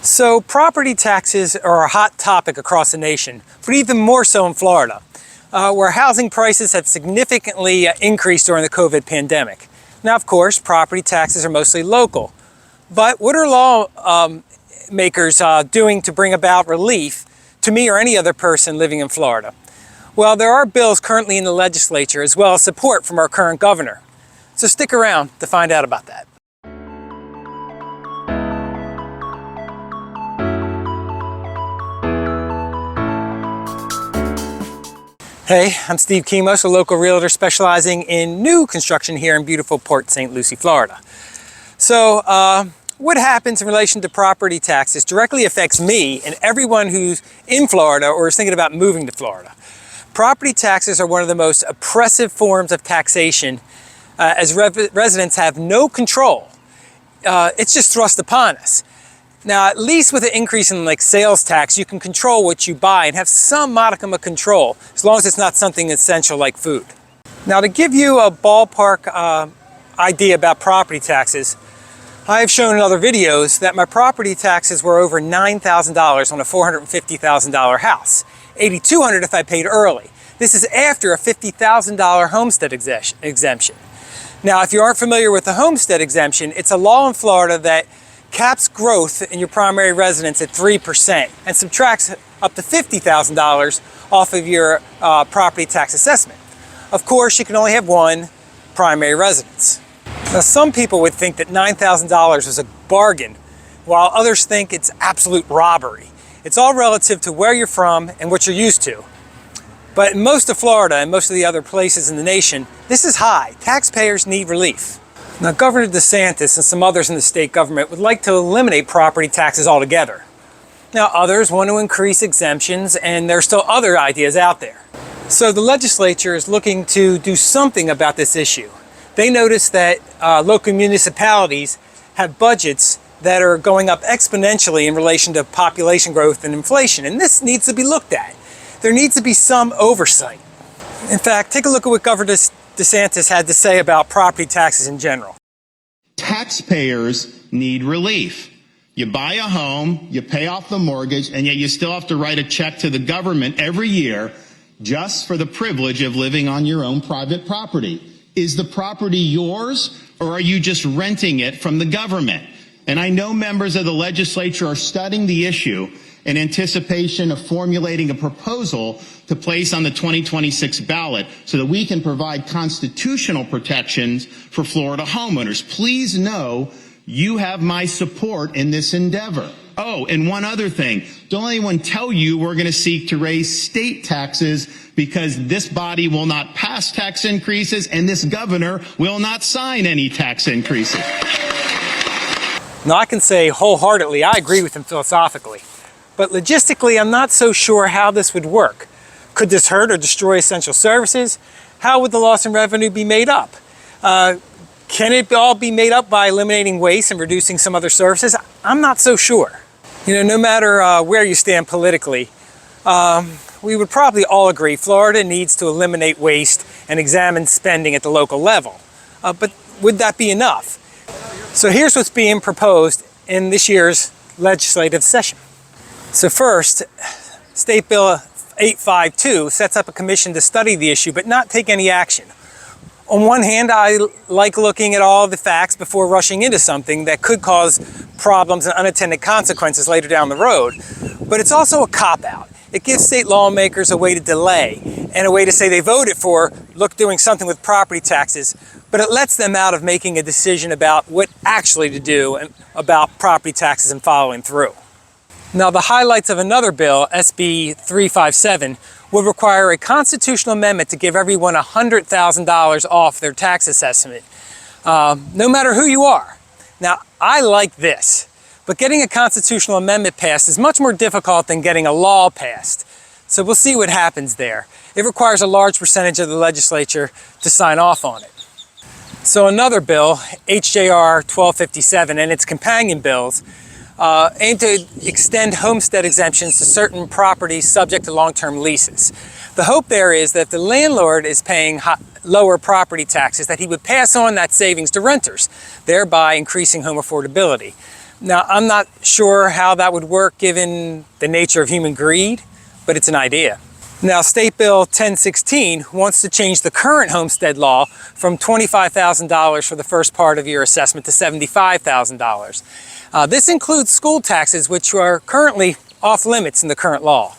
So property taxes are a hot topic across the nation, but even more so in Florida, where housing prices have significantly increased during the COVID pandemic. Now, of course, property taxes are mostly local, but what are lawmakers doing to bring about relief to me or any other person living in Florida? Well, there are bills currently in the legislature as well as support from our current governor. So stick around to find out about that. Hey, I'm Steve Kimos, a local realtor specializing in new construction here in beautiful Port St. Lucie, Florida. So what happens in relation to property taxes directly affects me and everyone who's in Florida or is thinking about moving to Florida. Property taxes are one of the most oppressive forms of taxation as residents have no control. It's just thrust upon us. Now, at least with an increase in sales tax, you can control what you buy and have some modicum of control, as long as it's not something essential like food. Now, to give you a ballpark idea about property taxes, I have shown in other videos that my property taxes were over $9,000 on a $450,000 house, $8,200 if I paid early. This is after a $50,000 homestead exemption. Now, if you aren't familiar with the homestead exemption, it's a law in Florida that caps growth in your primary residence at 3% and subtracts up to $50,000 off of your property tax assessment. Of course, you can only have one primary residence. Now, some people would think that $9,000 is a bargain, while others think it's absolute robbery. It's all relative to where you're from and what you're used to. But in most of Florida and most of the other places in the nation, this is high. Taxpayers need relief. Now, Governor DeSantis and some others in the state government would like to eliminate property taxes altogether. Now, others want to increase exemptions, and there are still other ideas out there. So the legislature is looking to do something about this issue. They noticed that local municipalities have budgets that are going up exponentially in relation to population growth and inflation, and this needs to be looked at. There needs to be some oversight. In fact, take a look at what Governor DeSantis had to say about property taxes in general. Taxpayers need relief. You buy a home, you pay off the mortgage, and yet you still have to write a check to the government every year just for the privilege of living on your own private property. Is the property yours, or are you just renting it from the government? And I know members of the legislature are studying the issue in anticipation of formulating a proposal to place on the 2026 ballot so that we can provide constitutional protections for Florida homeowners. Please know you have my support in this endeavor. Oh, and one other thing. Don't let anyone tell you we're going to seek to raise state taxes, because this body will not pass tax increases and this governor will not sign any tax increases. Now, I can say wholeheartedly I agree with him philosophically. But logistically, I'm not so sure how this would work. Could this hurt or destroy essential services? How would the loss in revenue be made up? Can it all be made up by eliminating waste and reducing some other services? I'm not so sure. You know, no matter where you stand politically, we would probably all agree Florida needs to eliminate waste and examine spending at the local level. But would that be enough? So here's what's being proposed in this year's legislative session. So first, State Bill 852 sets up a commission to study the issue but not take any action. On one hand, I like looking at all the facts before rushing into something that could cause problems and unintended consequences later down the road. But it's also a cop-out. It gives state lawmakers a way to delay and a way to say they voted for doing something with property taxes, but it lets them out of making a decision about what actually to do about property taxes and following through. Now, the highlights of another bill, SB 357, would require a constitutional amendment to give everyone $100,000 off their tax assessment, no matter who you are. Now, I like this, but getting a constitutional amendment passed is much more difficult than getting a law passed. So we'll see what happens there. It requires a large percentage of the legislature to sign off on it. So another bill, HJR 1257, and its companion bills, aim to extend homestead exemptions to certain properties subject to long-term leases. The hope there is that if the landlord is paying lower property taxes, that he would pass on that savings to renters, thereby increasing home affordability. Now, I'm not sure how that would work given the nature of human greed, but it's an idea. Now, State Bill 1016 wants to change the current homestead law from $25,000 for the first part of your assessment to $75,000. This includes school taxes, which are currently off limits in the current law.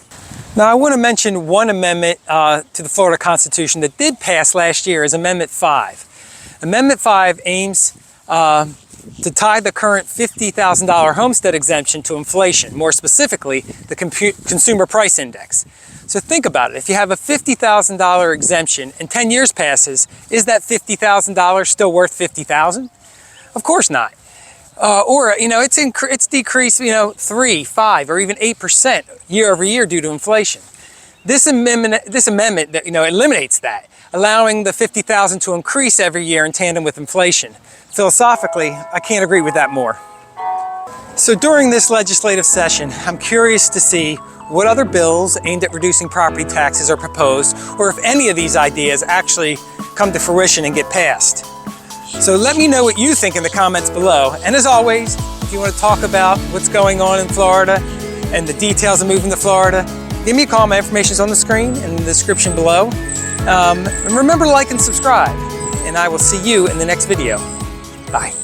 Now, I want to mention one amendment to the Florida Constitution that did pass last year is Amendment 5. Amendment 5 aims to tie the current $50,000 homestead exemption to inflation, more specifically, the Consumer Price Index. So think about it. If you have a $50,000 exemption and 10 years passes, is that $50,000 still worth $50,000? Of course not. Or, it's decreased, 3, 5, or even 8% year over year due to inflation. This amendment that, eliminates that, allowing the $50,000 to increase every year in tandem with inflation. Philosophically, I can't agree with that more. So during this legislative session, I'm curious to see what other bills aimed at reducing property taxes are proposed, or if any of these ideas actually come to fruition and get passed. So let me know what you think in the comments below. And as always, if you want to talk about what's going on in Florida and the details of moving to Florida, give me a call. My information is on the screen and in the description below. And remember to like and subscribe. And I will see you in the next video. Bye.